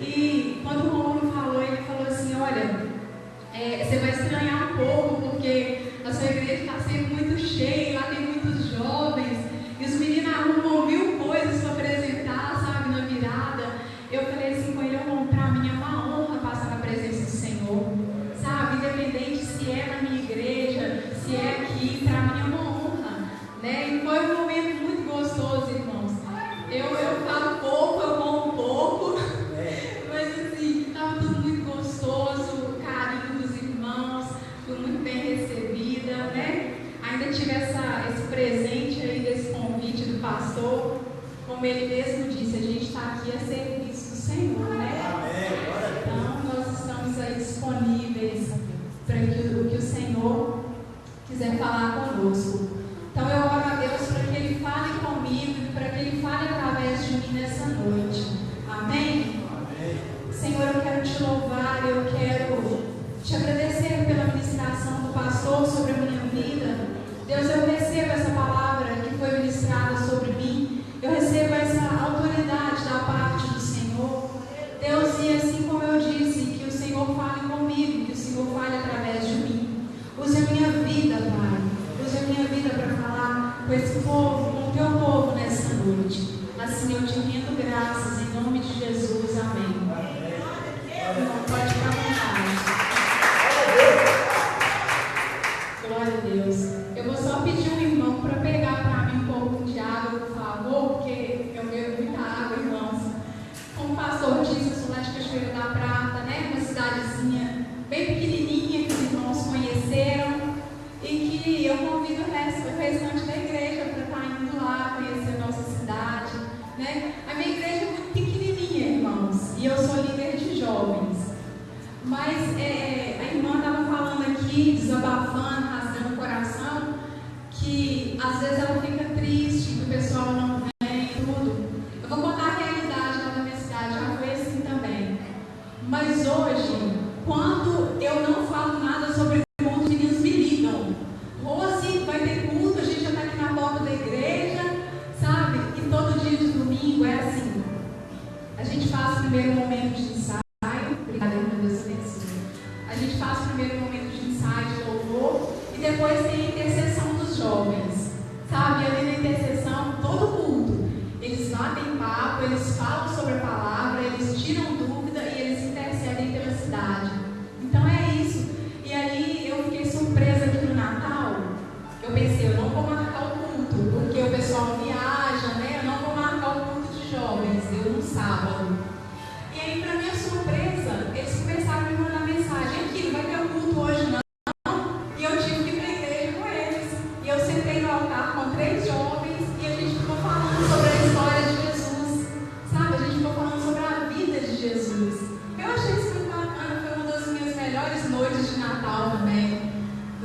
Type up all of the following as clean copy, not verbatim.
E quando o Romulo falou, ele falou assim, olha, você vai estranhar um pouco, porque a sua igreja está sempre muito cheia, lá tem muitos jovens, e os meninos arrumam 1000 coisas para apresentar, sabe, na virada. Eu falei assim com ele, para mim é uma honra passar na presença do Senhor, sabe, independente se é na minha igreja, se é aqui, para mim é uma honra, né? E foi um momento muito gostoso, irmãos. Eu falo pouco, eu como pouco, mas assim, estava tudo muito gostoso, o carinho dos irmãos, fui muito bem recebida, né? Ainda tive esse presente aí desse convite do pastor, como ele mesmo disse, a gente está aqui a serviço do Senhor, né? Então nós estamos aí disponíveis para o que o Senhor quiser falar conosco. Então eu oro a Deus para que Ele fale comigo, para que Ele fale através de mim nessa noite. Amém? Senhor, eu quero te louvar, eu quero te agradecer pela ministração do pastor sobre a minha vida. Deus, eu recebo essa palavra que foi ministrada sobre mim, eu recebo essa autoridade da parte do Senhor. Deus, e assim como eu disse, que o Senhor fale comigo, que o Senhor fale através de mim. Use a minha vida, Pai, use a minha vida para falar com esse povo, com o teu povo nessa noite. Assim eu te rendo graças, em nome de Jesus, amém. Não pode ficar à vontade. Glória a Deus. Eu vou só pedir um irmão para pegar para mim um pouco de água, por favor, porque eu bebo muita água, irmãos. Como o pastor disse, eu sou lá de Cachoeira da Prata, né? Uma cidadezinha bem pequenininha que os irmãos conheceram e que eu convido o restante da igreja para estar indo lá conhecer a nossa cidade, né? A minha igreja é muito pequenininha, irmãos, e eu sou líder de jovens. Mas a irmã estava falando aqui, desabafando, rasgando o coração, que às vezes ela fica triste, que o pessoal não vem, tudo. Eu vou contar a realidade lá da minha cidade, já foi assim também. Mas hoje, quando eu não falo nada sobre culto, os meninos me ligam. Rose, vai ter culto, a gente já está aqui na porta da igreja, sabe? E todo dia de domingo é assim. A gente faz o primeiro momento de ensaio. Obrigada, irmã, Deus abençoe. A gente faz o primeiro momento de ensaio, de louvor, e depois tem a intercessão dos jovens. Sabe? Ali na intercessão, todo culto, eles batem papo, eles falam sobre a palavra, eles tiram dúvida e eles intercedem pela cidade. Então é isso. E aí eu fiquei surpresa aqui no Natal. Eu pensei, eu não vou marcar o culto, porque o pessoal viaja, né? Eu não vou marcar o culto de jovens, eu no sábado. E aí, para minha surpresa, eles começaram a me mandar mensagem: aqui, não vai ter um culto hoje não? E eu tive que ir para a igreja com eles. E eu sentei no altar com 3 jovens e a gente ficou falando sobre a história de Jesus. Sabe? A gente ficou falando sobre a vida de Jesus. Eu achei isso muito bacana, foi uma das minhas melhores noites de Natal também.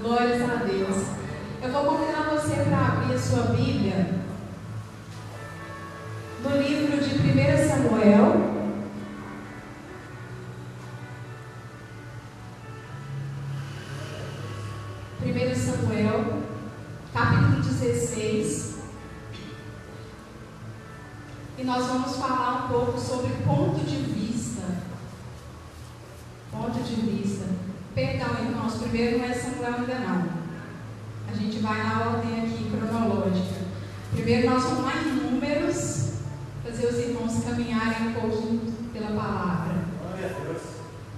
Glórias a Deus. Eu vou convidar você para abrir a sua Bíblia no livro de 1 Samuel. 1 Samuel, capítulo 16, e nós vamos falar um pouco sobre ponto de vista. Ponto de vista. Perdão, irmãos, primeiro não é Samuel ainda não. A gente vai na ordem aqui cronológica. Primeiro nós vamos lá em Números, fazer os irmãos caminharem um pouquinho pela palavra.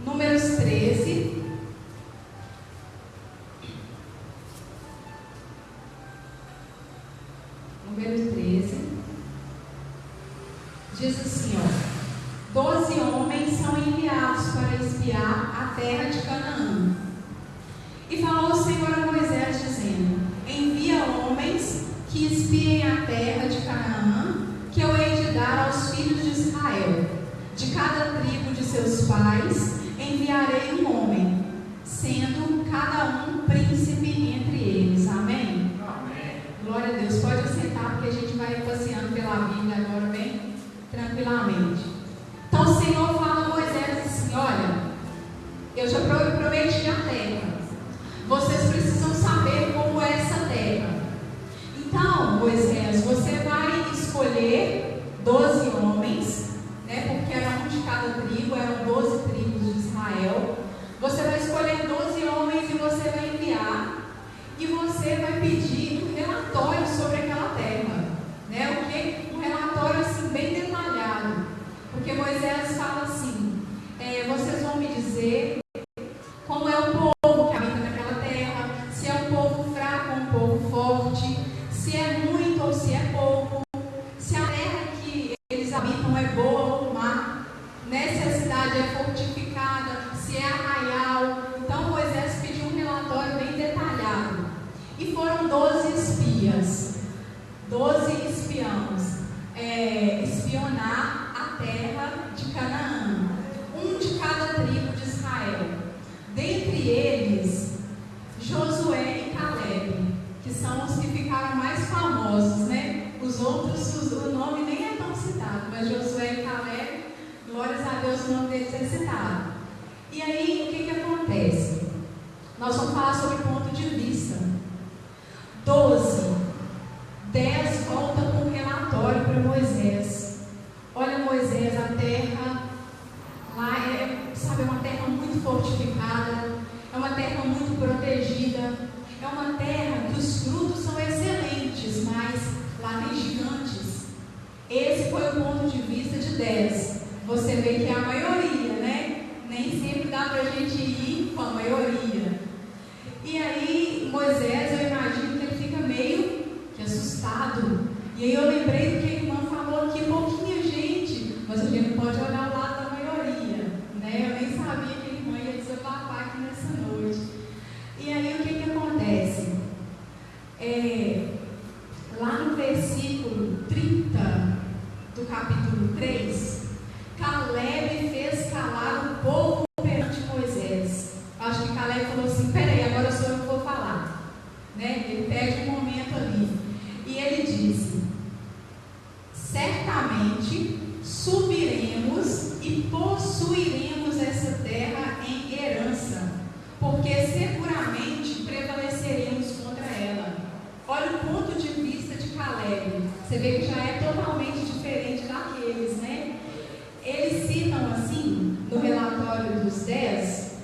Números 13. Número 13, diz assim, ó: 12 homens são enviados para espiar a terra de Canaã. E falou o Senhor a Moisés, dizendo: envia homens que espiem a terra de Canaã, que eu hei de dar aos filhos de Israel. De cada tribo de seus pais enviarei um homem, sendo cada um príncipe entre eles. Amém? Glória a Deus. Pode sentar, porque a gente vai passeando pela Bíblia agora bem tranquilamente. Então o Senhor fala a Moisés assim: olha, eu já prometi a terra, vocês precisam saber como é essa terra. Então, Moisés, você vai escolher 12 homens, né, porque era um de cada tribo, Moisés fala assim, vocês vão me dizer como é o povo que habita naquela terra, se é um povo fraco ou um povo forte, se é muito ou se é pouco, se a terra que eles habitam é boa ou má, né? Se a cidade é fortificada, se é arraial. Então Moisés pediu um relatório bem detalhado. E foram 12 espias, 12 espiãos, espionar a terra de Canaã, um de cada tribo de Israel. Dentre eles, Josué e Caleb, que são os que ficaram mais famosos, né? Os outros, o nome nem é tão citado, mas Josué e Caleb, glórias a Deus, o nome deles é citado. E aí, o que acontece? Nós vamos falar sobre ponto de vista. 12, 10 volta com um relatório para Moisés. Olha, Moisés, a terra lá é uma terra muito fortificada, é uma terra muito protegida, é uma terra que os frutos são excelentes, mas lá tem gigantes. Esse foi o ponto de vista de 10. Você vê que é a maioria, né? Nem sempre dá para a gente ir com a maioria. E aí, Moisés, eu imagino que ele fica meio que assustado. E aí eu lembrei do que a irmã falou aqui, pouquinho, gente, mas a gente não pode olhar o lado da maioria, né? Eu nem sabia que a irmã ia desabafar aqui nessa noite. E aí, o que acontece? Lá no versículo 30 do capítulo 3, Caleb fez calar o povo perante Moisés. Acho que Caleb falou assim, peraí, agora sou eu que vou falar, né? Ele perde um momento ali. E ele disse, certamente subiremos e possuiremos essa terra em herança, porque seguramente prevaleceremos contra ela. Olha o ponto de vista de Caleb. Você vê que já é totalmente diferente daqueles, né? Eles citam assim, no relatório dos 10,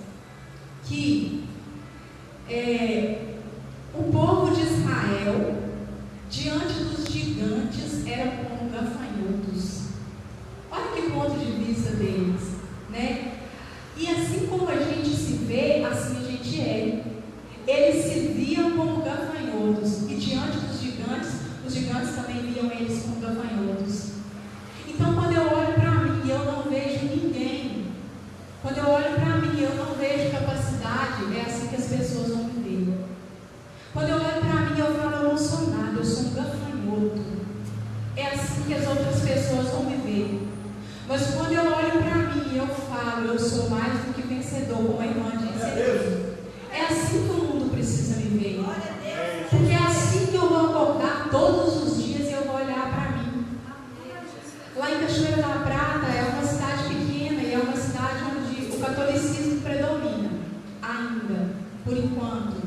que o povo de Israel, diante dos gigantes, era como gafanhotos. Olha que ponto de vista deles, né? E assim como a gente se vê, assim a gente é. Eles se viam como gafanhotos, e diante dos gigantes, os gigantes também viam eles como gafanhotos. Então, quando eu olho para mim e eu não vejo ninguém, quando eu olho para mim e eu não vejo capacidade, é assim que as pessoas vão me ver. Quando eu olho para mim, eu falo, eu não sou nada, eu sou um gafanhoto. É assim que as outras pessoas vão me ver. Mas quando eu olho para mim e eu falo, eu sou mais do que vencedor, como a irmã disse aqui. É assim que o mundo precisa me ver. Porque é assim que eu vou acordar todos os dias e eu vou olhar para mim. Lá em Cachoeira da Prata é uma cidade pequena e é uma cidade onde o catolicismo predomina, ainda, por enquanto.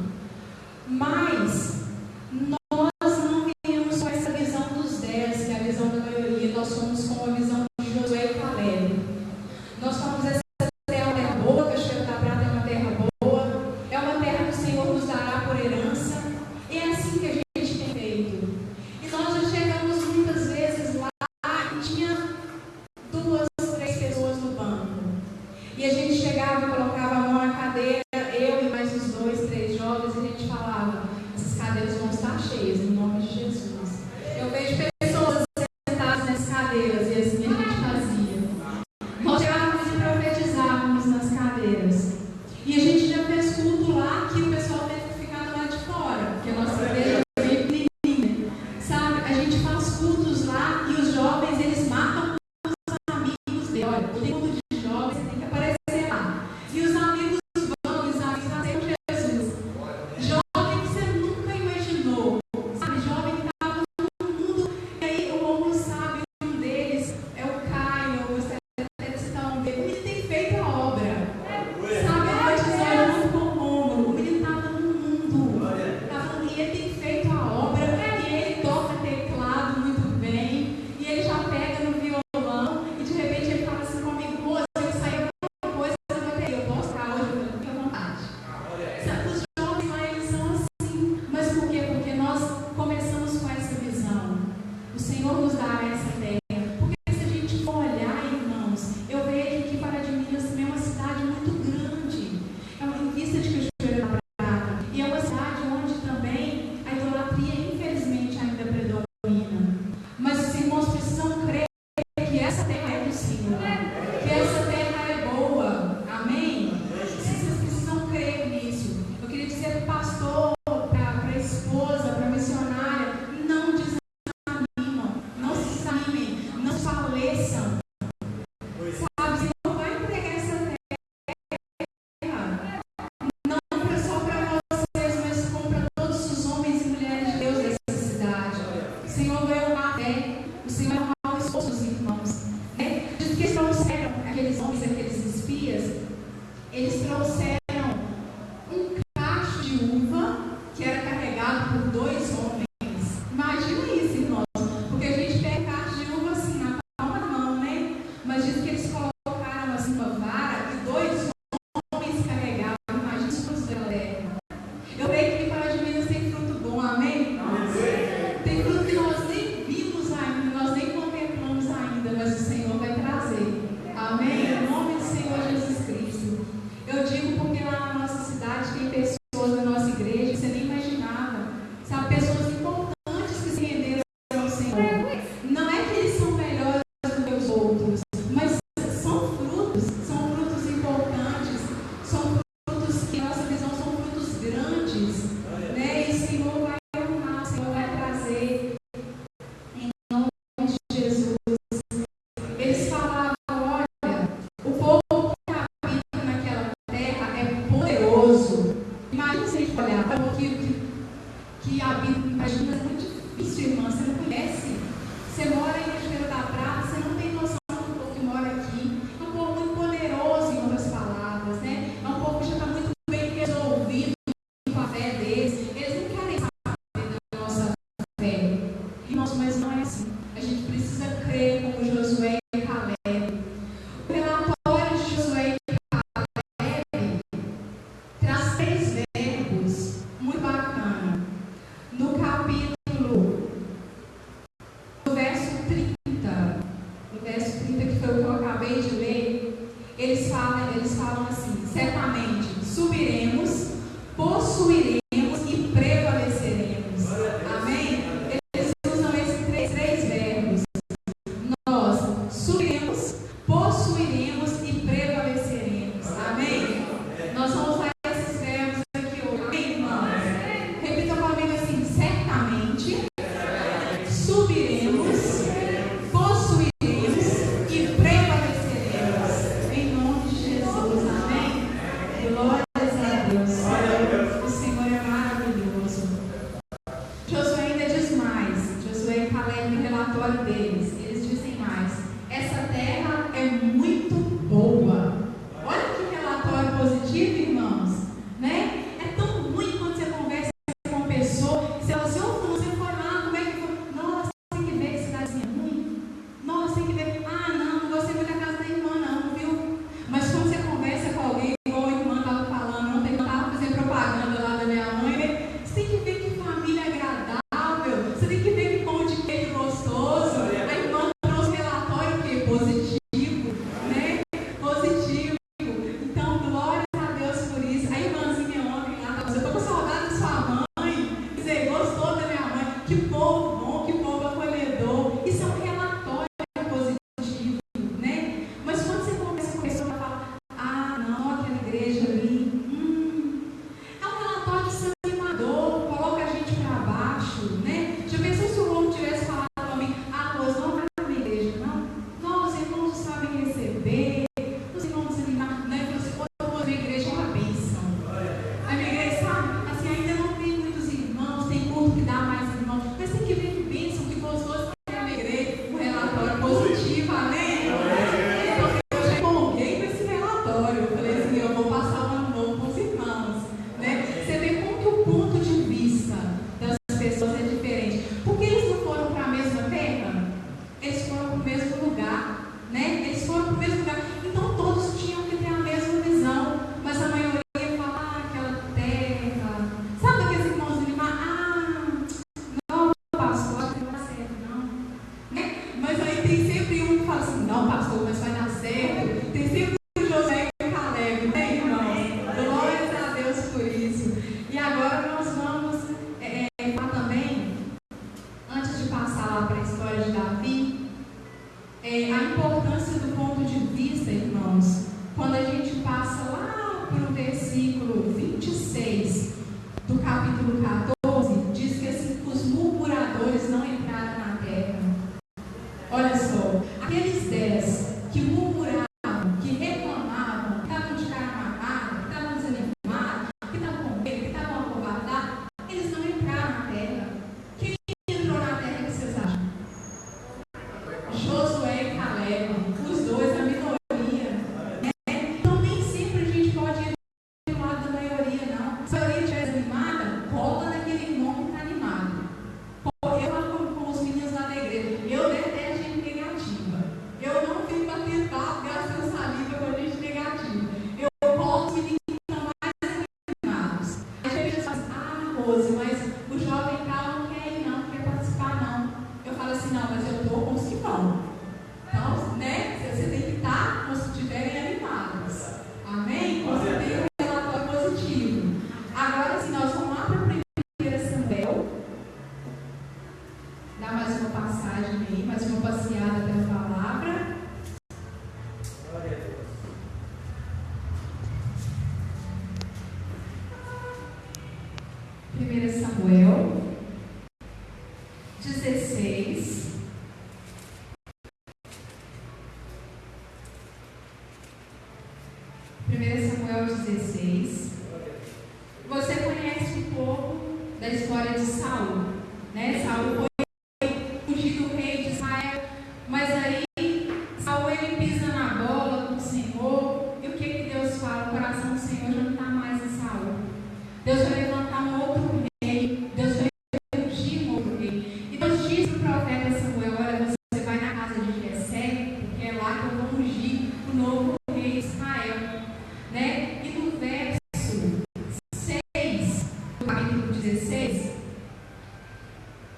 Mas nós não viemos com essa visão dos 10, que é a visão da maioria. Nós somos com a visão de Josué e Caleb. Nós falamos essa terra é uma terra boa, Cachoeira da Prata é uma terra boa, é uma terra que o Senhor nos dará por herança. E é assim que a gente tem feito. E nós já chegamos muitas vezes lá e tinha 2, 3 pessoas no banco. E a gente chegava e colocava a mão na cadeira, eu e mais uns 2, 3 jovens, e a gente falava, essas cadeiras vão estar cheias, em nome de Jesus. Eu vejo pessoas sentadas nessas cadeiras, e assim a fortaleçam. Sabe, o Senhor vai entregar essa terra, não só para vocês, mas como para todos os homens e mulheres de Deus dessa cidade. O Senhor vai honrar a fé, o Senhor vai honrar os esforços dos irmãos. Diz que eles trouxeram, aqueles homens, aqueles espias, eles trouxeram um cacho de uva que era carregado por 2 homens. Imagina isso, irmãos, porque a gente pega cacho de uva assim na palma da mão, né? Mas diz que eles colocaram assim uma vara e 2 homens carregavam. Imagina isso para os terra. Eu creio que Vitória de Minas tem fruto bom, amém? Tem fruto que nós nem vimos ainda, nós nem contemplamos ainda, mas o Senhor vai trazer. Amém? Em nome do Senhor Jesus Cristo. Eu digo porque lá na nossa cidade tem pessoas na nossa igreja que você nem imaginava. Sabe, pessoas importantes que se renderam ao Senhor. Não é que eles são melhores do que os outros, mas são frutos importantes, são frutos que, na nossa visão, são frutos grandes, né? E o Senhor vai honrar, o Senhor vai trazer, em nome de Jesus. Eles falavam, olha, o povo que habita naquela terra é poderoso. Imagina se a gente olhar para o que habita, imagina, é muito difícil, irmã, você não conhece. Você mora em Cachoeira da Prata, você não tem noção do povo que mora aqui. É um povo muito poderoso, em outras palavras, né? É um povo que já está muito bem resolvido com a fé deles. Eles não querem saber da nossa fé. Irmãos, mas não é assim. A gente precisa crer como Josué e Caleb. O relatório de Josué e Caleb traz 3 verbos muito bacanas. No capítulo, no verso 30, que foi o que eu acabei de ler, eles falam assim: certamente subiremos, possuiremos e prevaleceremos. Amém? Eles usam esses três verbos. Nós subiremos, possuiremos e prevaleceremos. Amém? Nós vamos usar esses verbos aqui hoje. Amém, irmãos? Repita comigo assim: certamente subiremos, possuiremos e prevaleceremos. Em nome de Jesus. Amém? Glórias a Deus. O Senhor é maravilhoso. Josué ainda diz mais. Josué e Caleb, no relatório deles, eles dizem mais: essa terra é muito boa. Olha que relatório positivo, irmãos, né? É tão ruim quando você conversa com uma pessoa, você fala assim: você foi lá, como é que foi? Nossa, tem que ver que cidadezinha ruim. Nossa, tem que ver. Ah, não gostei muito da casa da irmã, não, viu? Mas quando você conversa com alguém, igual a irmã estava falando, ontem eu estava fazendo propaganda lá da minha mãe, né? Você tem que ver que família agradável, você tem que ver que pão de queijo gostoso. A irmã trouxe relatório o quê? Positivo, né? Positivo. Então, glória a Deus por isso. A irmãzinha ontem lá, eu estou com saudade da sua mãe. Você gostou da minha mãe? Que povo bom, que povo acolhedor. Isso é um relatório positivo, né? Mas quando você conversa com a pessoa, ela fala: ah, não, aquela igreja ali. É um relatório desanimador, coloca a gente para baixo, né? Já pensou se o irmão tivesse falado para mim: ah, Rose, não vai na minha igreja, não? Não, os irmãos não sabem receber, os irmãos desanimados, né? Eu falei assim: pô, a minha igreja é uma bênção. A minha igreja, sabe, assim, ainda não tem muitos irmãos, tem culto que dá mais irmãos, mas tem que ver que bênção, que gostoso ter a minha igreja, um relatório positivo, amém? Então, eu já empolguei com esse relatório. Eu falei assim: eu vou passar o ano novo com os irmãos, né? Você vê como que o ponto de vista das pessoas é diferente. Porque eles não foram para a mesma terra? Eles foram para o mesmo lugar, né? Eles foram para o mesmo lugar. Então todos tinham que ter a mesma visão. Mas a maioria fala: ah, aquela terra. Sabe aqueles irmãos animados? Ah, não, pastor, acho que não dá certo, não. Né? Mas aí tem sempre um que fala assim: não, pastor, mas vai dar certo. Tem sempre o Josué e o Caleb, né, irmãos? Glórias a Deus por isso. E agora nós vamos falar também, antes de passar lá para a história de Davi, a importância do ponto de vista, irmãos, quando a gente passa lá para o versículo 26 do capítulo 14, diz que assim, os murmuradores não entraram na terra. Olha só, aqueles 1 Samuel 16. Você conhece um pouco da história de Saul, né? Saul foi ungido rei de Israel, mas aí Saul ele pisa na bola com o Senhor, e o que Deus fala? O coração do Senhor já não está mais em Saul. Deus vai levantar um outro rei, Deus vai ungir um outro rei. E Deus diz para o profeta Samuel: olha, você vai na casa de Jessé, porque é lá que eu vou ungir o novo rei de Israel, né? E no verso 6 do capítulo 16,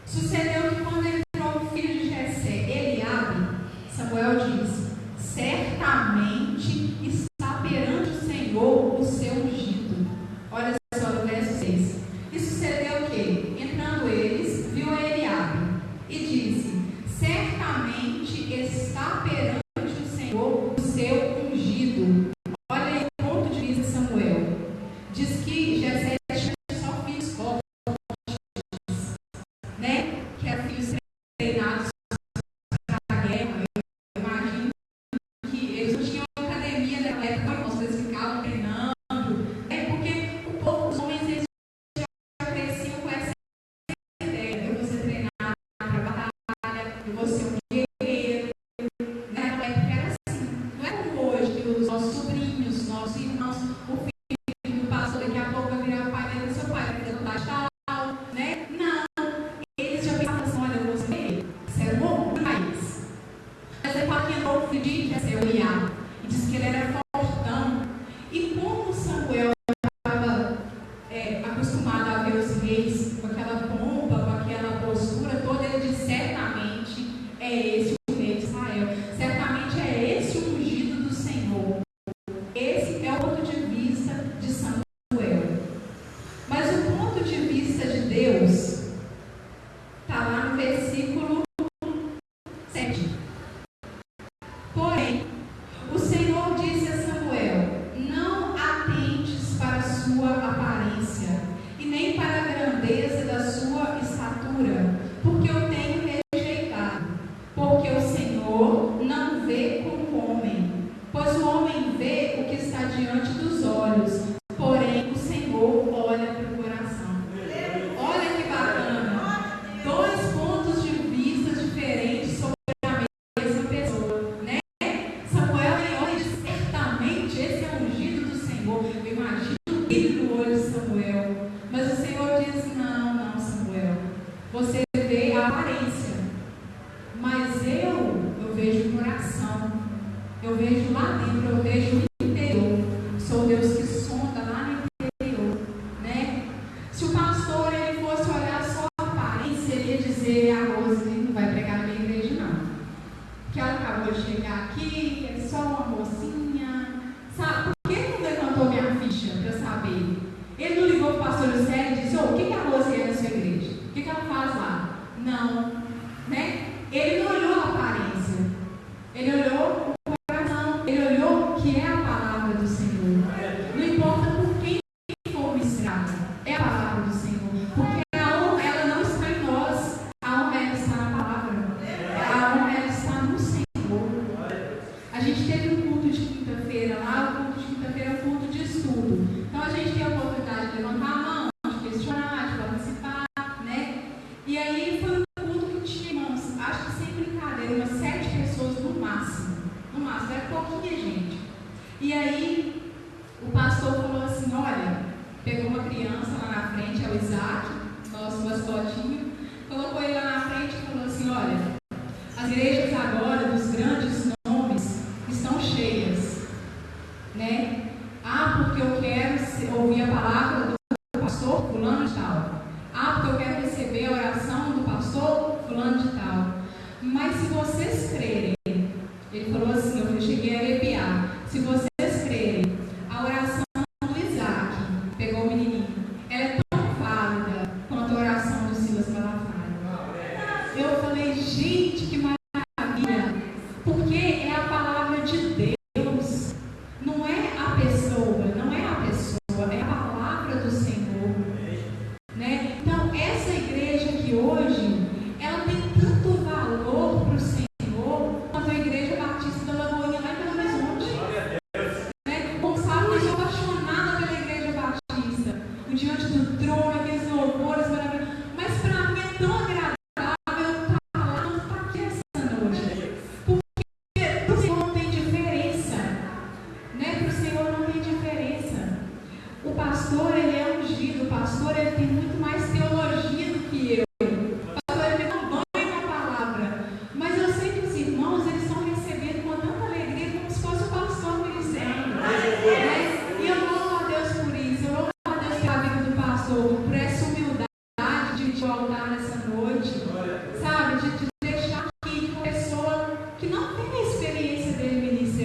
sucedeu que quando entrou o filho de Jessé, Eliabe, Samuel diz: certamente está perante o Senhor o seu ungido. Olha só no verso 6. E sucedeu o quê? Entrando eles, viu a Eliabe e disse: certamente está perante o Senhor o seu ungido. Olha aí o ponto de vista de Samuel. Diz que Jessé tinha só filhos fortes, né? Que eram filhos treinados para a guerra. Eu imagino que eles não tinham academia naquela época, não, eles ficavam treinando. É porque o povo, os homens, eles já cresciam com essa ideia. Eu vou ser treinado para batalha, eu vou ser um guerreiro. Naquela época era assim. Não é como hoje, que os nossos sobrinhos, nossos irmãos, o filho do pastor daqui a pouco vai virar pai dele, seu pai vai fazer tal, né? Não. Eles já pensavam assim: olha, eu vou ser rei. Isso era um orgulho para eles. Mas aí fala que entrou o filho de Jessé, Eliabe, e disse que ele era fortão. E como Samuel estava acostumado a ver os reis com aquela pompa, com aquela postura toda, ele disse: certamente é esse o rei de Israel, certamente é esse o ungido do Senhor. Esse é o ponto de vista de Samuel. Mas o ponto de vista de Deus está lá no versículo 7. Porém, o Senhor disse a Samuel: não atentes para a sua aparência e nem para a grandeza da sua estatura, porque eu tenho rejeitado. Porque o Senhor não vê como o homem, pois o homem vê o que está diante dos olhos, porém o Senhor olha para o coração. Olha que bacana! Dois pontos de vista diferentes sobre a mesma pessoa, né? Samuel olha e diz: certamente esse é o ungido do Senhor. Eu imagino o brilho no olho de Samuel. Mas o Senhor diz: não, Samuel. Você vê a aparência, mas eu vejo o coração. Eu vejo lá dentro, eu vejo o interior. Sou Deus que sonda lá no interior, né? Se o pastor ele fosse olhar só a aparência, ele ia dizer: a Rose não vai pregar na minha igreja, não. Que ela acabou de chegar aqui, que é só uma mocinha. Sabe? Por que não levantou minha ficha para saber? Ele não ligou para o pastor José e disse: o que a Rose é na sua igreja? O que ela faz lá? Não. Né? Ele não olhou a aparência. Ele olhou o coração. Ele olhou o que é a palavra do Senhor. Não importa por quem for ministrada, é a palavra do Senhor. Porque a honra, ela não está em nós. A honra, ela está na palavra. A honra, ela está no Senhor. A gente teve um culto de quinta-feira lá. O culto de quinta-feira é um culto de estudo. Então a gente tem a oportunidade de levantar a mão, de questionar, de participar, né? E aí foi um culto que tinha, irmãos, acho que sem brincadeira, umas 7 pessoas no máximo. No máximo, era pouquinha gente. E aí o pastor falou assim: olha, pegou uma criança lá na frente, é o Isaac, nosso mascotinho, colocou ele lá na frente e falou assim: olha, as igrejas agora dos grandes nomes estão cheias, né? Porque eu quero ouvir a palavra do pastor fulano de tal. Porque eu quero receber a oração do pastor fulano de tal. Mas se vocês crerem, ele falou assim, eu cheguei a arrepiar. Se vocês crerem, a oração do Isaac, pegou o menininho, ela é tão válida quanto a oração do Silas Malafaia. Eu falei: gente,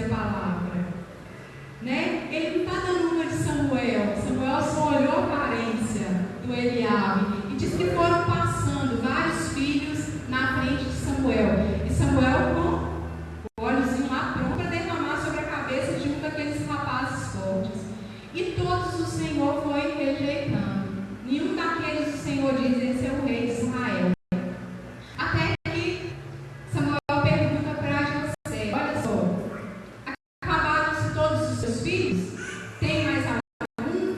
conhecia a palavra. Né? Ele não está dando uma de Samuel. Samuel só olhou a aparência do Eliabe. E diz que foram passando vários filhos na frente de Samuel. E Samuel com o olhozinho lá pronto para derramar sobre a cabeça de um daqueles rapazes fortes. E todos o Senhor foi rejeitando. Nenhum daqueles o Senhor diz: esse é o rei de Israel. Até que Samuel pergunta para Jessé: olha só, acabaram-se todos os seus filhos? Tem mais algum?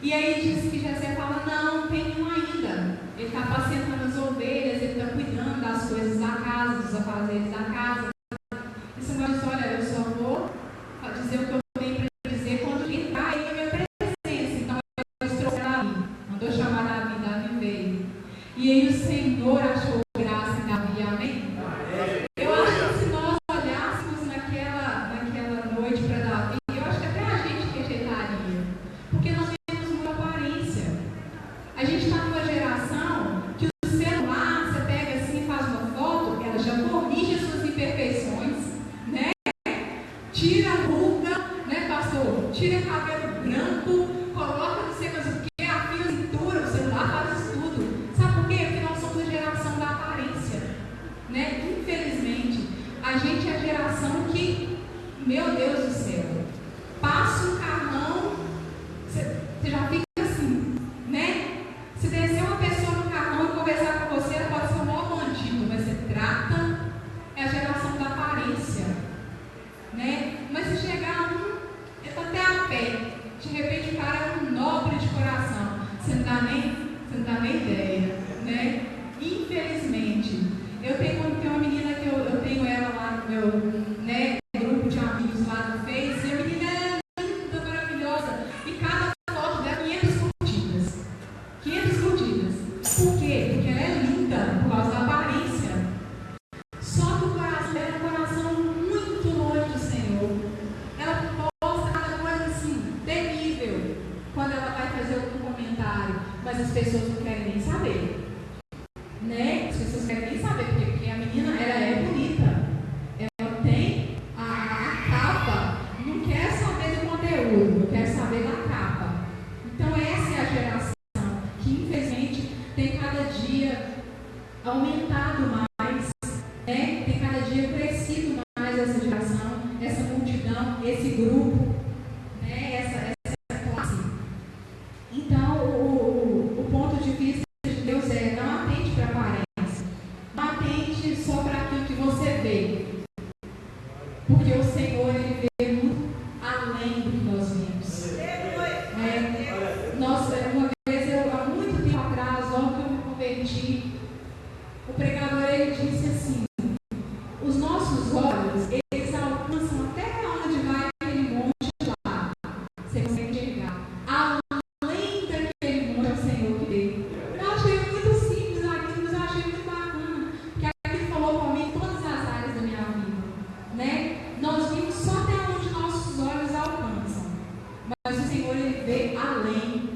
E aí diz que Jessé fala: não, tem um ainda. Ele está apacentando as ovelhas, ele está cuidando das coisas da casa, dos afazeres da casa. E Samuel diz: olha, eu só vou dizer o que eu tenho para dizer quando entrar aí na minha presença. Então eles trouxeram Davi, mandou chamar Davi, Davi veio. E aí o Senhor achou graça em Davi, amém? Eu acho que se nós olhássemos naquela noite para Davi, eu acho que até a gente rejeitaria. Porque nós temos muita aparência. A gente está numa geração que o celular, você pega assim e faz uma foto, ela já corrige as suas imperfeições, né? Tira a ruga, né, pastor? Tira cabelo branco, coloca não sei mais o que, afia a cintura, o celular faz isso tudo. Sabe por quê? Porque nós somos a geração da aparência, né? Infelizmente, a gente é a geração que, meu Deus do céu, passa um carrão, você já fica assim, né? Se descer uma pessoa no carrão e conversar com você, ela pode ser o maior bandido, mas você trata, é a geração da aparência, né? Mas se chegar ele está até a pé, de repente o cara é um nobre de coração, você não dá nem ideia, né? Infelizmente, eu tenho uma menina que eu tenho ela lá no meu, né, grupo de amigos lá no Face, e a menina é linda, maravilhosa, e cada foto dela 500 curtidas. 500 curtidas. Por quê? Porque ela é linda por causa da aparência. Só que o coração dela é um coração muito longe do Senhor. Ela posta cada coisa assim, terrível, quando ela vai fazer algum comentário, mas as pessoas não querem nem saber. Né? As pessoas querem nem saber, porque a menina, ela é bonita. Ela tem a capa, não quer saber do conteúdo, quer saber da capa. Então essa é a geração que infelizmente tem cada dia aumentado mais, né? Tem cada dia crescido mais essa geração, essa multidão, esse grupo, né? Essa classe. Então o ponto de vista de Deus é: não atente para a aparência, não atente só para aquilo que você vê, porque o Senhor, ele vê muito além do que nós vimos. Uma vez, há muito tempo atrás, logo que eu me converti, o pregador, ele disse assim: os nossos olhos, eles alcançam até onde vai aquele monte lá, você consegue enxergar. Além daquele monte, é o Senhor que vê. Eu achei muito simples aquilo, mas eu achei muito bacana, porque aquilo falou comigo em todas as áreas da minha vida, né? Nós vimos só até onde nossos olhos alcançam, mas o Senhor, ele vê além,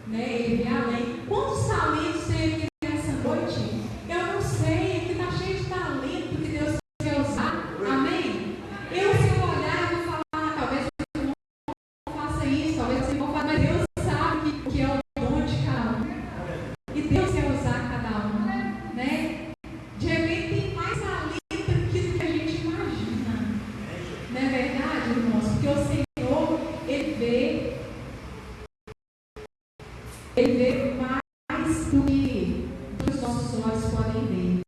né? Ele vê além. Quantos talentos tem aqui nessa noite? Eu não sei, aqui está cheio de talento que Deus quer usar, amém? Se eu olhar, eu vou falar: talvez eu não faça isso, talvez eu não faça, mas Deus sabe o que é o dom de cada um. E Deus quer usar cada um, né? De repente tem mais talento aqui do que a gente imagina. Não é verdade, irmãos? Porque o Senhor, ele vê mais do que os nossos olhos podem ver.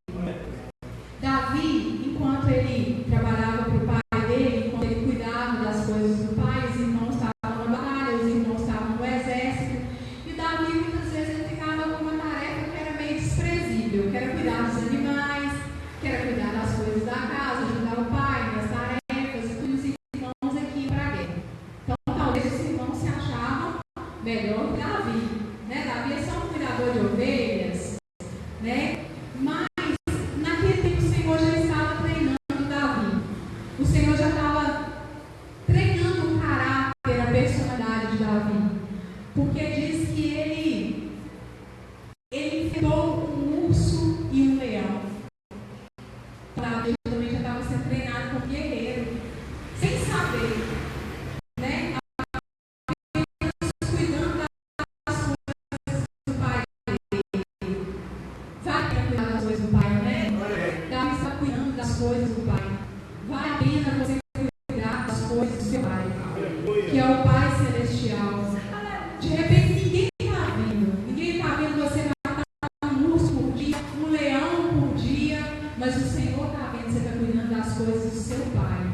Davi, enquanto ele trabalhava para o pai dele, enquanto ele cuidava das coisas do pai, os irmãos estavam na batalha, os irmãos estavam no exército, e Davi muitas vezes ele ficava com uma tarefa que era meio desprezível, que era cuidar dos animais, que era cuidar das coisas da casa, ajudar o pai nas tarefas, e todos os irmãos aqui para a guerra. Então talvez os irmãos se achavam melhor que Davi, né? Davi é só um cuidador de ovelhas, né? Mas naquele tempo o Senhor já estava treinando Davi. O Senhor já estava treinando o caráter, a personalidade de Davi. Porque diz que ele enfrentou um urso e um leão. Davi também já estava sendo treinado como guerreiro. pena você cuidar das coisas do seu Pai, que é o Pai Celestial. De repente ninguém está vendo você matar um urso por dia, um leão por dia, mas o Senhor está vendo, você está cuidando das coisas do seu Pai.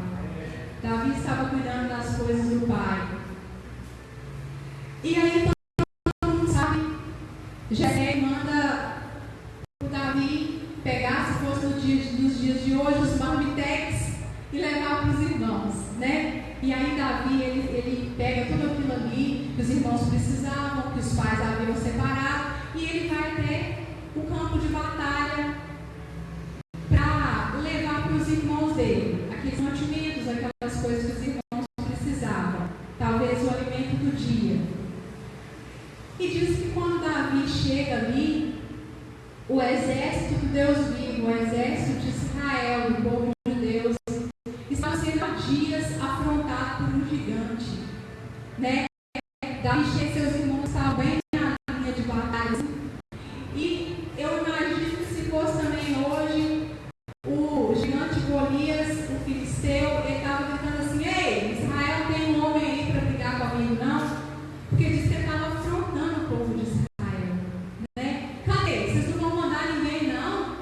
Davi estava cuidando das coisas do Pai. E aí todo mundo sabe, Jessé manda o Davi pegar, se fosse nos dias de hoje, os marmitex e levar para os irmãos, né? E aí Davi, ele pega tudo aquilo ali que os irmãos precisavam, que os pais haviam separado, e ele vai até o campo de batalha para levar para os irmãos dele aqueles mantimentos, aquelas coisas que os irmãos precisavam, talvez o alimento do dia. E diz que quando Davi chega ali, o exército do Deus vivo, o exército de Israel, do povo de Deus, está sendo há dias afrontado por um gigante, né? Davi chega, seus irmãos estavam bem na linha de batalha. E eu imagino que se fosse também hoje, o gigante Golias, o filisteu, ele estava gritando assim: ei, Israel tem um homem aí para brigar comigo, não? Porque diz que ele estava afrontando o povo de Israel, né? Cadê? Vocês não vão mandar ninguém, não?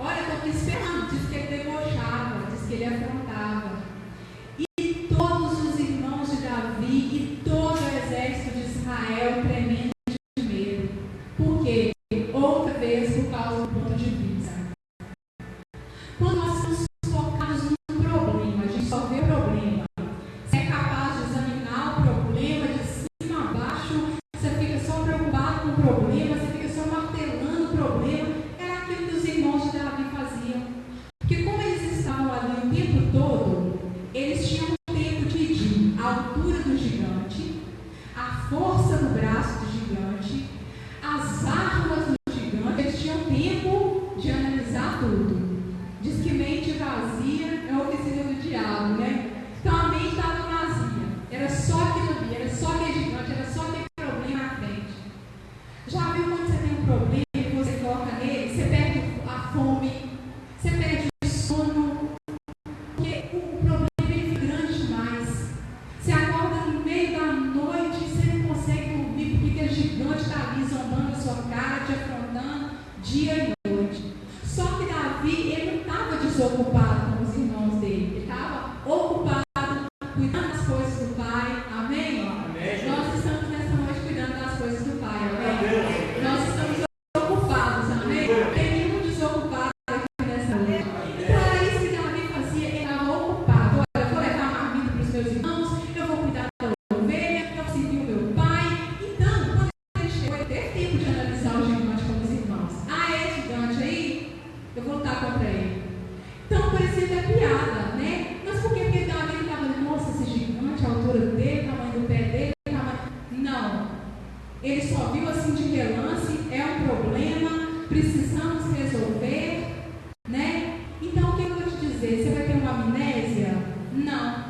Olha, estou aqui esperando. Diz que ele debochava, diz que ele afrontava. E todos os irmãos de Davi e todo o exército de Israel tremendo de medo. Por quê? Outra vez por causa do ponto de vista. Quando nós estamos focados num problema, a gente só vê o problema. Você é capaz de examinar o problema de cima a baixo, você fica só preocupado com o problema, você fica só martelando o problema. Era aquilo que os irmãos de Davi faziam. Porque como eles estavam ali o tempo todo, eles tinham tempo de medir a altura do gigante, a força do braço do gigante, as armas do gigante. Eles tinham tempo de analisar tudo. Diz que mente vazia é a oficina do diabo, né? Então a mente estava vazia. Era só aquilo ali, era só aquele gigante, era só aquele problema na frente. Já viu quando você tem um problema e você foca nele, você perde a fome, você perde o sono, porque o problema é grande demais. Você acorda no meio da noite e você não consegue dormir porque aquele gigante está ali zombando a sua cara, te afrontando dia e noite. Só que Davi, ele não estava desocupado com os irmãos dele, ele estava ocupado cuidando das coisas do Pai, amém? Amém. Nós estamos nessa noite cuidando das coisas do Pai, amém? Nós estamos ocupados, amém? Tem nenhum desocupado aqui nessa noite. Então era isso que Davi fazia, ele estava ocupado. Olha, eu vou levar a marmita para os meus irmãos, eu vou cuidar da ovelha, eu vou servir o meu pai. Então, quando ele chegou, ele teve tempo de analisar o gigante com os irmãos. Ah, é esse gigante aí? Eu vou lutar contra ele. Então parecia até piada, né? Mas por quê? Porque Davi estava ali, nossa, esse gigante, a altura dele, o tamanho do pé dele, não. Ele só viu assim de relance, é um problema, precisamos resolver, né? Então o que eu vou te dizer? Você vai ter uma amnésia? Não.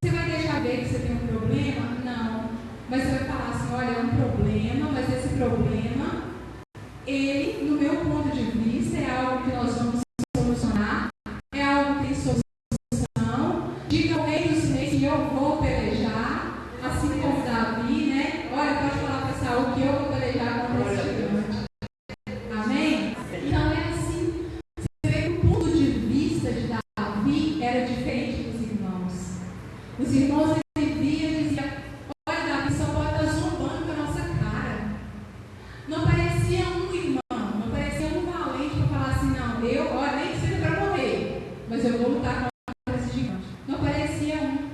Você vai deixar ver que você tem um problema? Não. Mas você vai falar assim, olha, é um problema, mas esse problema, ele, no meu ponto de vista, é algo que nós vamos solucionar, é algo que tem solução. Diga ao rei dos reis que eu vou pelejar, assim como Davi, né? Olha, pode falar para Saul que eu vou pelejar contra esse gigante. Amém? Então é assim. Você vê que o ponto de vista de Davi era diferente dos irmãos. Os irmãos ele via e diziam, olha, Davi só pode estar zombando com a nossa cara. Não parecia um irmão, não parecia um valente para falar assim, não, eu, olha, nem que seja para morrer, mas eu vou lutar contra esse gigante. Não parecia um.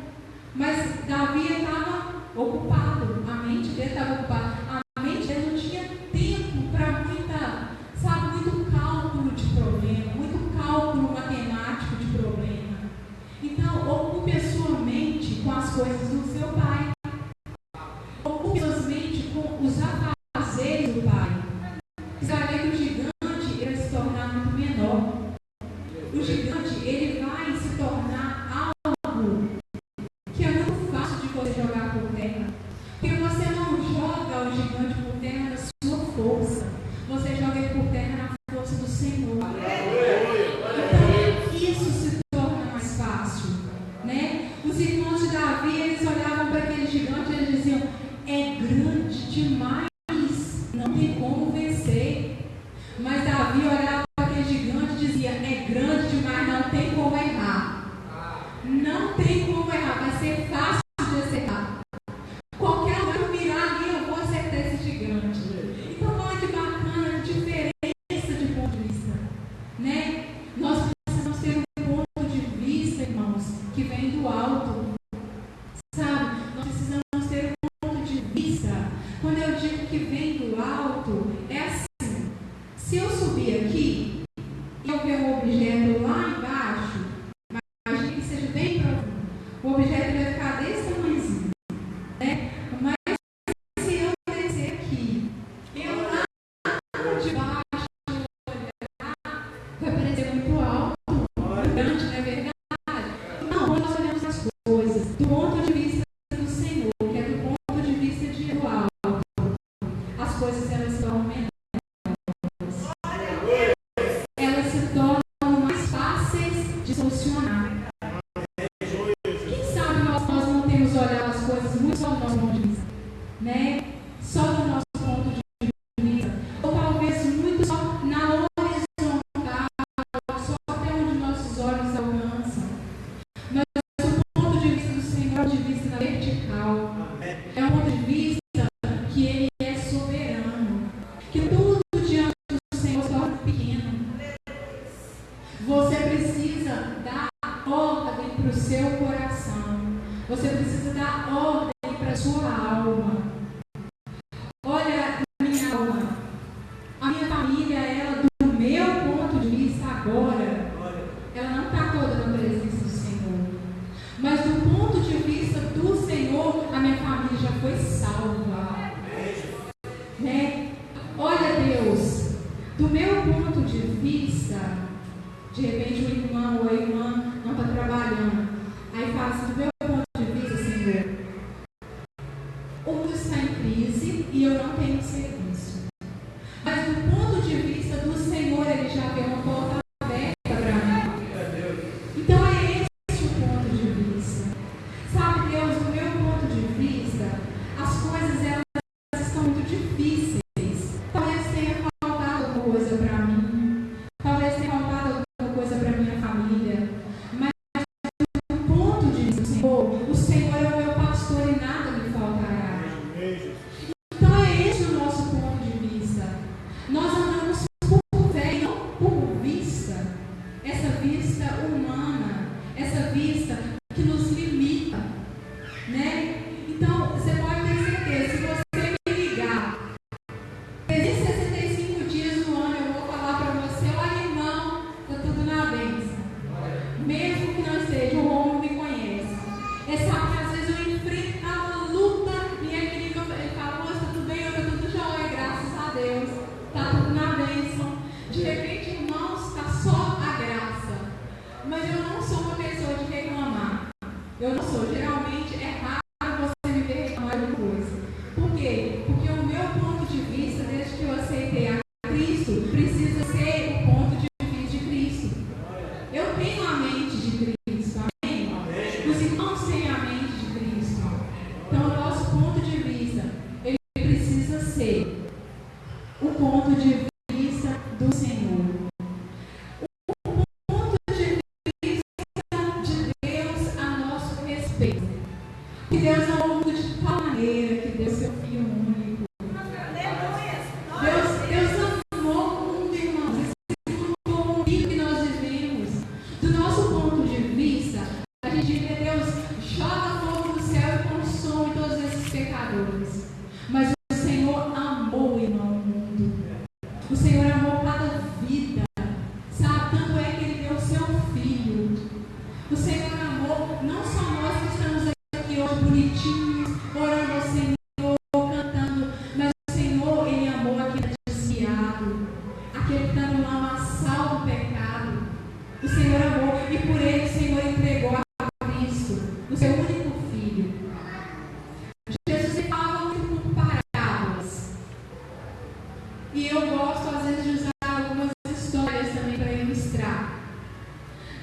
Mas Davi estava ocupado, a mente dele estava ocupada. A mente dele não tinha tempo para muito cálculo de problema, muito cálculo matemático de problema. Então, ocupe a sua mente com as coisas do seu Pai. Ocupe a sua mente com os afazeres do Pai. Você vai ver que o gigante ele vai se tornar muito menor. O gigante ele vai se tornar algo que é muito fácil de você jogar por terra. Porque você não joga o gigante por terra na sua força. Você joga ele por terra na força do Senhor. Então, isso se torna mais fácil. gigante, eles diziam, é grande demais, não tem como vencer. Mas Davi olhava para aquele gigante e dizia, é grande demais, não tem como errar. Não tem como errar, vai ser fácil de acertar. Qualquer lugar que eu mirar ali, eu vou acertar esse gigante. Então, olha que bacana, diferença de ponto de vista, né? Nós precisamos ter um ponto de vista, irmãos, que vem do alto, sabe? Nós precisamos ter um ponto de vista. Quando eu digo que vem do alto, é assim: se eu subir aqui e eu ver um objeto lá embaixo, imagine que seja bem profundo, o objeto vai ficar desse tamanhozinho, né? Mas se eu descer aqui, eu lá de baixo olhar, vai parecer muito alto, grande, não é verdade? Não, quando nós olhamos as coisas do ponto de vista do Senhor, que é do ponto de vista do alto, as coisas elas se tornam menores. Elas se tornam mais fáceis de solucionar. Quem sabe nós não temos olhado as coisas muito só do nosso ponto de vista, né? Só do nosso ponto de vista. Ou talvez muito só na horizontal, só até onde nossos olhos alcançam. Mas o ponto de vista do Senhor é um ponto de vista na vertical. É um ponto de vista que Ele é soberano. Que tudo diante do Senhor se torna pequeno. Você precisa dar ordem para o seu coração. Você precisa dar ordem para a sua alma. Olha, minha alma, a minha família, ela, do meu ponto de vista agora, ela não está toda na presença do Senhor. Mas do ponto de vista do Senhor, a minha família já foi salva. Né? Olha, Deus, do meu ponto de vista, de repente o irmão ou a irmã não está trabalhando. Aí fala assim, do meu ponto de vista, Senhor, o mundo está em crise e eu não tenho serviço. Mas do ponto de vista do Senhor, Ele já vê uma porta aberta para mim. Então é esse o ponto de vista. Sabe, Deus, do meu ponto de vista, as coisas elas estão muito difíceis. Talvez tenha faltado alguma coisa para mim. Talvez tenha faltado alguma coisa para minha família. Mas do ponto de vista do Senhor, o Senhor é o meu pastor e nada me faltará. Então é esse o nosso ponto de vista. Nós andamos por fé e não por vista. Essa vista humana, essa vista que nos limita, né? Então, você pode ter certeza, se você me ligar 365 dias no ano, eu vou falar para você, olha, irmão, está tudo na bênção. Mesmo que não esteja, o Romulo me conhece. É sabe que às vezes eu enfrento uma luta e ele liga, ele fala, moça, está tudo bem, eu estou tudo jóia, graças a Deus. Está tudo na bênção. De repente, irmãos, está só a graça. Mas eu não sou uma pessoa de reclamar. Eu não sou. Geralmente é raro você me ver reclamar de coisa. Por quê? Porque o meu ponto de vista, desde que eu aceitei a Cristo, precisa ser o ponto de vista de Cristo. Eu tenho a mente de Cristo, amém? Os irmãos têm a mente de Cristo. Então, o nosso ponto de vista, ele precisa ser o ponto de vista do Senhor. O ponto de vista de Deus a nosso respeito. Que Deus amou o mundo de tal maneira que deu seu Filho único. Deus amou o mundo, irmãos. Esse mundo único que nós vivemos. Do nosso ponto de vista, a gente vê Deus joga fogo do céu e consome todos esses pecadores. Mas o Senhor amou, irmão, o mundo. O Senhor amou cada vida. Sabe? Tanto é que Ele deu o seu Filho. O Senhor amou não só nós que estamos aqui hoje bonitinhos, orando ao Senhor, cantando, mas o Senhor, Ele amou aquele desviado, aquele que está no lamaçal do pecado. O Senhor amou e por Ele o Senhor entregou a Cristo, o seu único Filho. Jesus falava muito por parábolas. E eu gosto às vezes de usar algumas histórias também para ilustrar.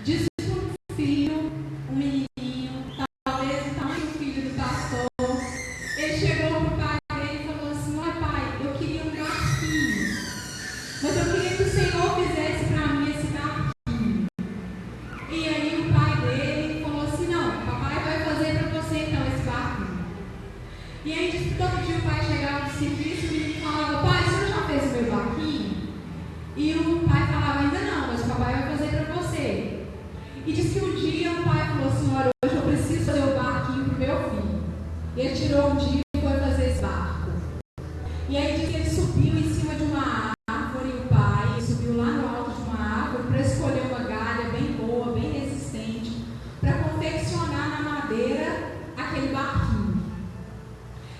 Diz um filho, um menininho, talvez o tamanho do filho do pastor, hoje eu preciso fazer o barquinho pro meu filho. E ele tirou um dia e foi fazer esse barco. E aí diz que ele subiu em cima de uma árvore, o pai subiu lá no alto de uma árvore para escolher uma galha bem boa, bem resistente, para confeccionar na madeira aquele barquinho.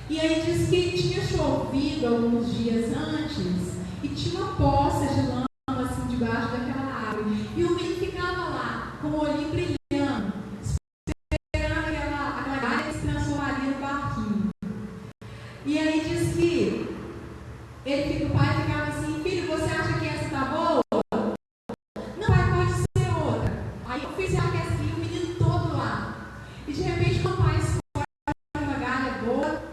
E aí diz que tinha chovido alguns dias antes e tinha uma poça de lama assim debaixo daquela árvore. E o menino ficava lá com o olhinho brilhando, esperando aquela galha que se transformaria no barquinho. E aí diz que o pai ficava assim: filho, você acha que essa tá boa? Não, pai, pode ser outra. Aí eu fiz essa aqui, o menino todo lá. E de repente, quando o pai escolhe uma galha boa,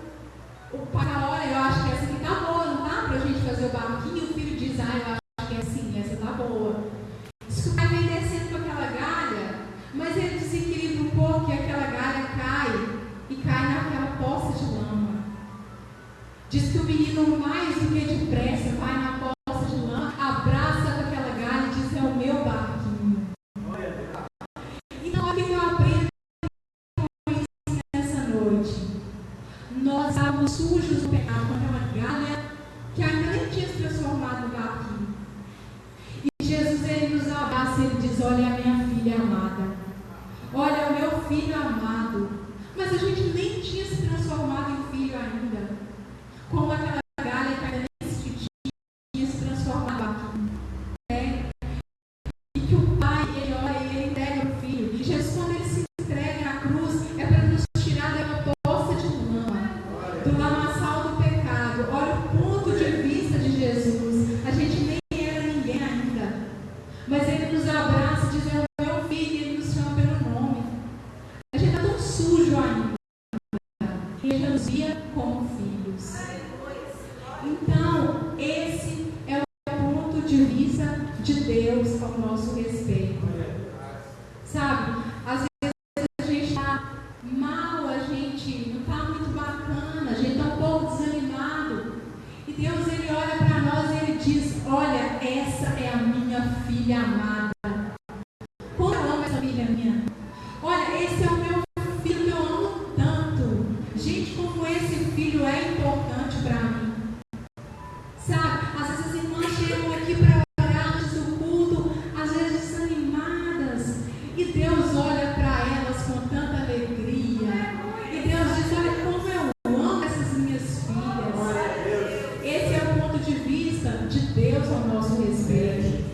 o pai fala: olha, eu acho que essa aqui tá boa, não dá pra gente fazer o barquinho? E o filho diz: eu acho que é assim, essa tá boa. Diz que o pai vem descendo com aquela galha, mas ele desequilibra um pouco e aquela galha cai naquela poça de lama. Diz que o menino, mais do que depressa, vai na poça de lama, abraça com aquela galha e diz: é o meu barquinho. Então, o que eu aprendo com isso nessa noite? Nós estávamos sujos no pecado com aquela galha que ainda nem tinha se transformado no barquinho. E Jesus, ele nos abraça e ele diz: olha a minha filha amada, olha o meu filho amado. Mas a gente nem tinha se transformado em filho ainda. Como aquela galha que ainda nem tinha se transformado aqui. E que o pai, ele olha e ele entrega o filho. E Jesus, quando ele se entrega na cruz, é para nos tirar daquela poça de lama, do lamaçal do pecado. Olha o ponto de vista de Jesus. A gente nem era ninguém ainda. Mas ele nos abraça e diz: é o meu filho, e ele nos chama pelo nome. A gente está tão sujo ainda. E ele nos via como filhos. Então, esse é o ponto de vista de Deus ao nosso respeito. Sabe, às vezes a gente está mal, a gente não está muito bacana, a gente está um pouco desanimado. E Deus, ele olha para nós e ele diz: olha, essa é a minha filha amada. Como eu amo essa filha minha? Olha, esse é o meu filho que eu amo tanto. Gente, como esse filho é importante para mim. Sabe, às vezes as irmãs chegam aqui para orar antes do culto, às vezes desanimadas, e Deus olha para elas com tanta alegria, e Deus diz: olha como eu amo essas minhas filhas. Esse é o ponto de vista de Deus ao nosso respeito,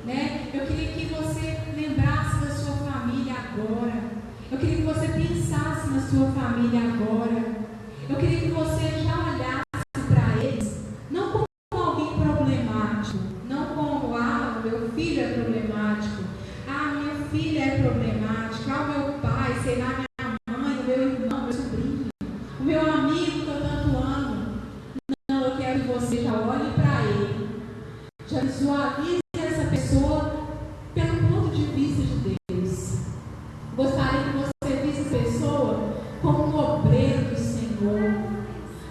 né? Eu queria que você lembrasse da sua família agora, eu queria que você pensasse na sua família agora, eu queria que você já olhasse para eles, não como alguém problemático, não como: ah, meu filho é problemático, ah, minha filha é problemática, ah, meu pai, sei lá, minha mãe, o meu irmão, meu sobrinho, o meu amigo que eu tanto amo. Não, eu quero que você já olhe para ele, já visualize essa pessoa pelo ponto de vista de Deus. Gostaria que você visse essa pessoa como um obreiro do Senhor,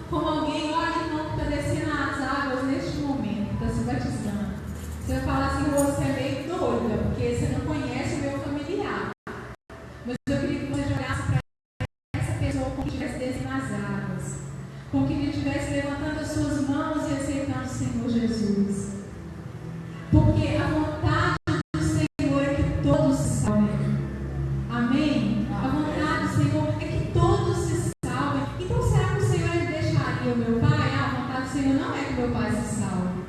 como alguém, olha, irmão, que está descendo as águas neste momento, está se batizando. Você vai falar assim: você é meio doida, porque você não conhece o meu familiar. Mas eu queria que você olhasse para essa pessoa como que estivesse descendo as águas, como que ele estivesse levantando as suas mãos e aceitando o Senhor Jesus. Porque a vontade do Senhor é que todos se salvem. Amém? A vontade do Senhor é que todos se salvem. Então, será que o Senhor deixaria o meu pai? A vontade do Senhor não é que o meu pai se salve.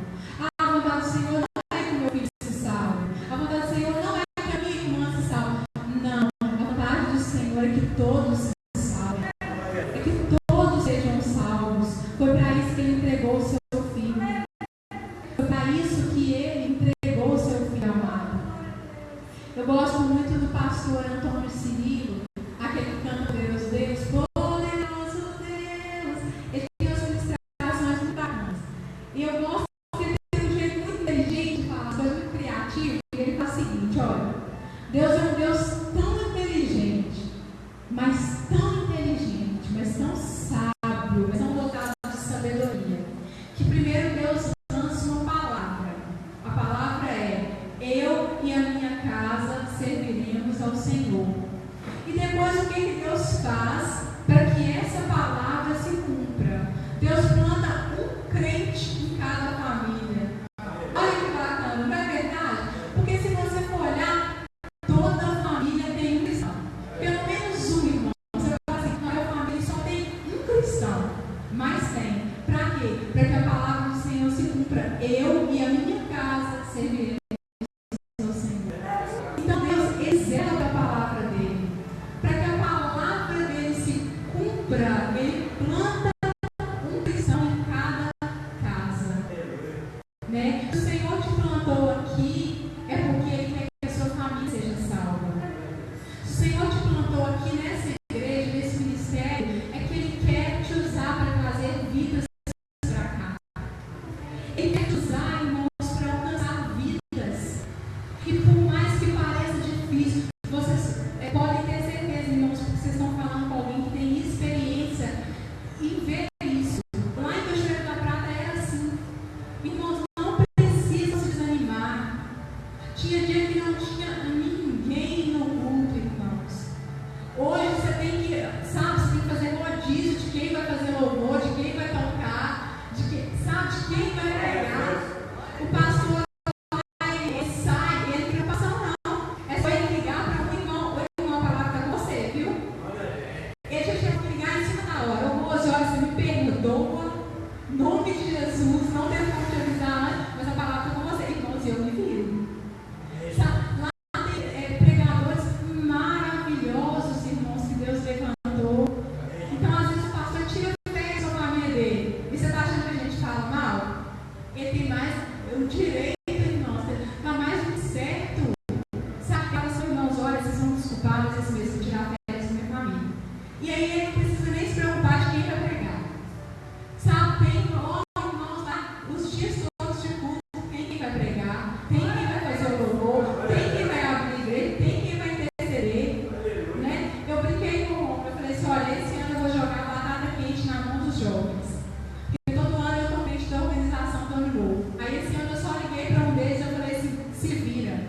A vontade do Senhor não é que o meu filho se salve. A vontade do Senhor não é que a minha irmã se salve. Não. A vontade do Senhor é que todos se salvem. É que todos sejam salvos. Foi para isso que ele entregou o seu filho. Foi para isso que ele entregou o seu filho amado. Eu gosto muito do pastor Antônio Cirilo, aquele canto Deus, Deus, poderoso Deus. Ele tem umas ministrações muito bacanas. E eu gosto que ele tem um jeito muito inteligente de falar, coisa muito criativa. E ele fala o seguinte: olha, Deus é um Deus tão inteligente, mas tão o que Deus faz para que essa palavra se cumpra? Deus planta um crente em cada família. Olha que bacana, não é verdade? Porque se você for olhar, toda família tem um cristão. Pelo menos um, irmão. Você vai falar assim, na minha família só tem um cristão. Mas tem. Para quê? Para que a palavra do Senhor se cumpra. Eu e a minha casa serviremos ao Senhor. Então Deus exerce a palavra dele. Para que a palavra dele se cumpra, ele planta um cristão em cada casa. Né? O Senhor te plantou aqui é porque Ele quer que a sua família seja salva. Se o Senhor te plantou aqui nessa igreja, nesse ministério, é que Ele quer te usar para trazer vidas para cá. Ele quer te usar, irmãos, para alcançar vidas. E por mais que pareça difícil, vocês podem ter certeza, irmãos, porque vocês estão falando com alguém que tem experiência em ver isso. Lá em Cachoeiro da Prata era assim. Irmãos, não precisa se desanimar. Tinha dia que não tinha ninguém no culto, irmãos. Hoje você tem que, sabe, você tem que fazer rodízio de quem vai fazer louvor, de quem vai tocar, de quem vai pregar. O pastor ele sai, ele não passa não. É só ele ligar para o irmão a palavra para você, viu? Ele já chegou a ligar em cima da hora. Ô, Rose, olha, você me perdoa. Em nome de Jesus, não tem como te avisar antes, mas a palavra está com você, irmãos, e eu me viro. Lá tem pregadores maravilhosos, irmãos, que Deus levantou. Então, às vezes, o pastor tira o pé da sua família dele. E você está achando que a gente fala mal? Ele tem mais o direito, irmãos, está mais do que certo. Sabe, fala assim, irmãos, olha, vocês vão desculpar, mas esse mês eu vou tirar férias da minha família. E aí ele não precisa nem se preocupar de quem vai pregar. Sabe, tem irmãos lá, os dias todos de culto, tem quem vai pregar, tem quem vai fazer o louvor, tem quem vai abrir a igreja, tem quem vai interceder. Né? Eu brinquei com o Romulo, eu falei assim, olha, esse ano eu vou jogar batata quente na mão dos jovens. Porque todo ano eu tomei da organização do Ano Novo. Aí esse ano eu só liguei para um deles e eu falei assim, se vira.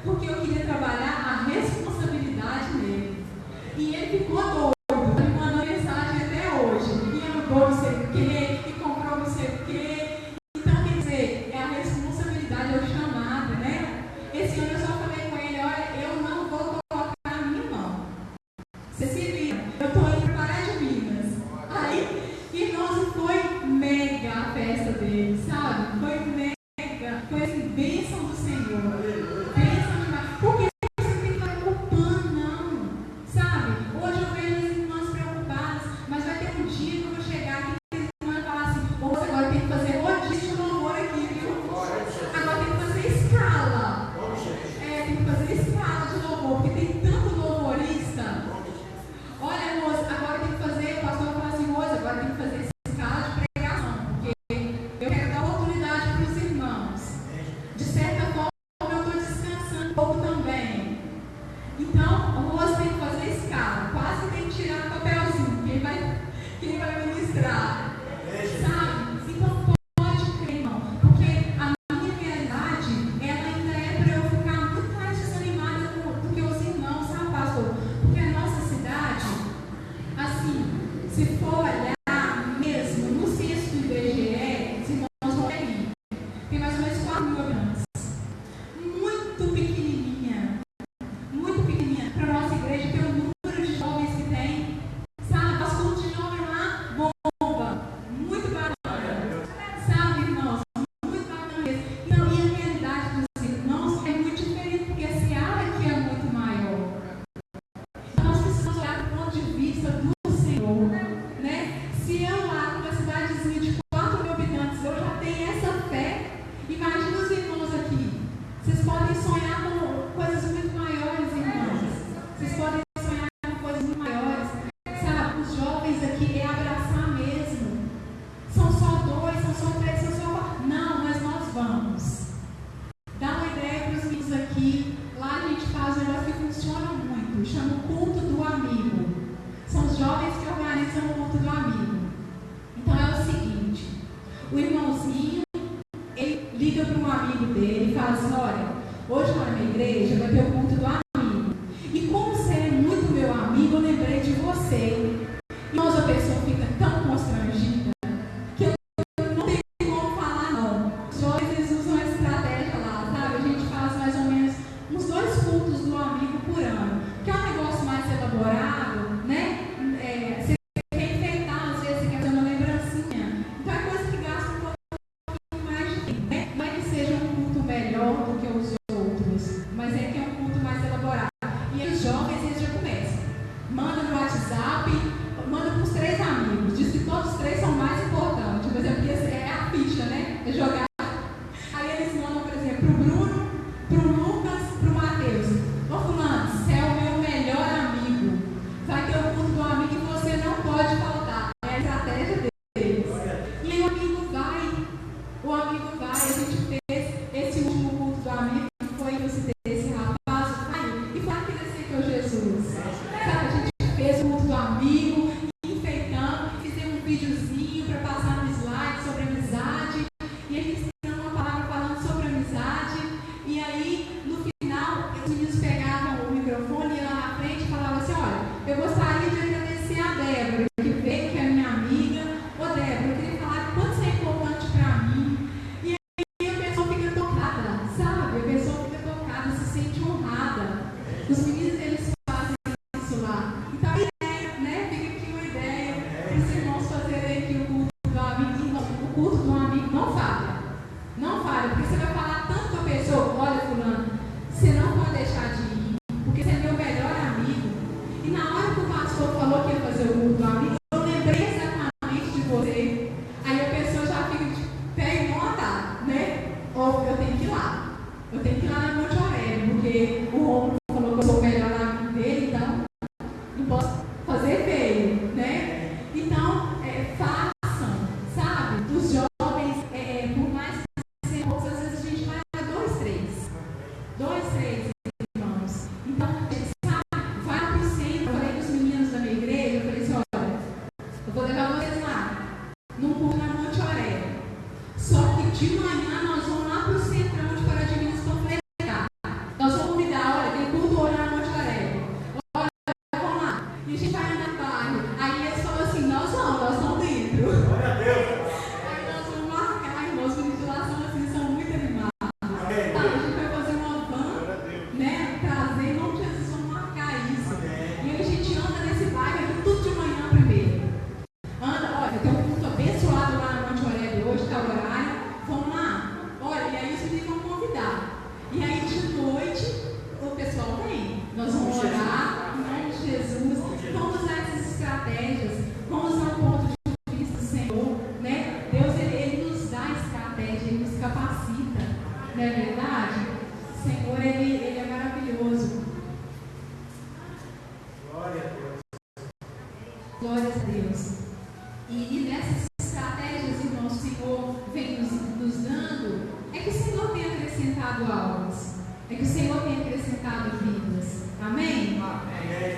Porque eu queria trabalhar a responsabilidade amigo, eu lembrei de você. Irmãos, a pessoa fica tão constrangida que eu não tenho como falar, não. Os jovens, eles usam a estratégia lá, sabe? A gente faz mais ou menos uns 2 cultos do amigo por ano, que é um negócio mais elaborado, né? Você quer enfeitar, às vezes você quer fazer uma lembrancinha. Então é coisa que gasta um pouquinho mais de tempo, né? Não é que seja um culto melhor do que os outros, mas é que é um culto mais elaborado. E aí os jovens, eles já começam. Manda no WhatsApp, manda para os 3 amigos. Diz que todos os 3 são mais importantes, mas é porque é a ficha, né? É jogar. Aí eles mandam, por exemplo, para o Bruno, para o Lucas, para o Matheus. Ô fulano, você é o meu melhor amigo. Vai ter o culto do amigo e você não pode faltar. É a estratégia deles. E aí o amigo vai. A gente fez esse último culto do amigo, que foi que eu citei esse rapaz, e foi aquele aceitou Jesus. Sabe, a gente fez o culto do amigo, enfeitando, fizemos um videozinho para passar no slide sobre amizade, e a gente ensinando uma palavra falando sobre amizade, e aí no final os meninos pegavam o microfone e iam lá na frente e falavam assim: olha, eu gostaria de agradecer a Débora, que veio, que é minha amiga. Ô Débora, eu queria falar quanto você é importante para mim. E aí a pessoa fica tocada, sabe? A pessoa fica tocada, se sente honrada. Os meninos, eles fazem isso lá. Então a ideia, né? Fica aqui uma ideia para os irmãos fazerem aqui o culto do amigo. O culto do amigo não falha. Não falha, porque você vai falar tanto com a pessoa: olha, fulano, você não pode deixar de ir, porque você é meu melhor amigo. E na hora que o pastor falou que ia fazer o culto do amigo, eu lembrei exatamente de você. Aí a pessoa já fica de pé e monta, né? Ou eu tenho que ir lá. Eu tenho que ir lá na Monte Aurélio, porque o Romulo falou que eu sou o melhor amigo dele, então não posso fazer feio, né? Então, façam, sabe? Dos jovens, por mais que sejam poucos, às vezes a gente vai a 2, 3 irmãos. Então, sabe? Vai para o centro. Eu falei com os meninos da minha igreja, eu falei assim: olha, eu vou levar vocês lá, num culto na Monte Aurélio. Só que de manhã nós vamos lá para o centro, onde para as meninas estão flertar. Nós vamos convidar: olha, tem culto hoje na Monte Aurélio. Olha, vamos lá. E a gente vai na bairro. Aí eles falam assim: nós estamos dentro. Glória a Deus. Aí nós vamos marcar, irmãos, os meninos de lá são assim, são muito animados. Tá, a gente vai fazer uma van, né? Trazer, em nome de Jesus, vamos marcar isso. E aí a gente anda nesse bairro aqui tudo de manhã primeiro. Anda, olha, tem um culto abençoado lá na Monte Aurélio hoje, tá o horário. Vamos lá. Olha, e aí os meninos vão convidar. E aí de noite o pessoal vem. Nós vamos orar em nome de Jesus. Vamos usar essas estratégias. Vamos usar o ponto de vista do Senhor, né? Deus, ele nos dá estratégia, ele nos capacita. Não é verdade? O Senhor, ele é maravilhoso. Glória a Deus. Glórias a Deus. E nessas estratégias, irmãos, o Senhor vem nos dando, é que o Senhor tem acrescentado almas, é que o Senhor tem acrescentado vidas. Amém? Amém.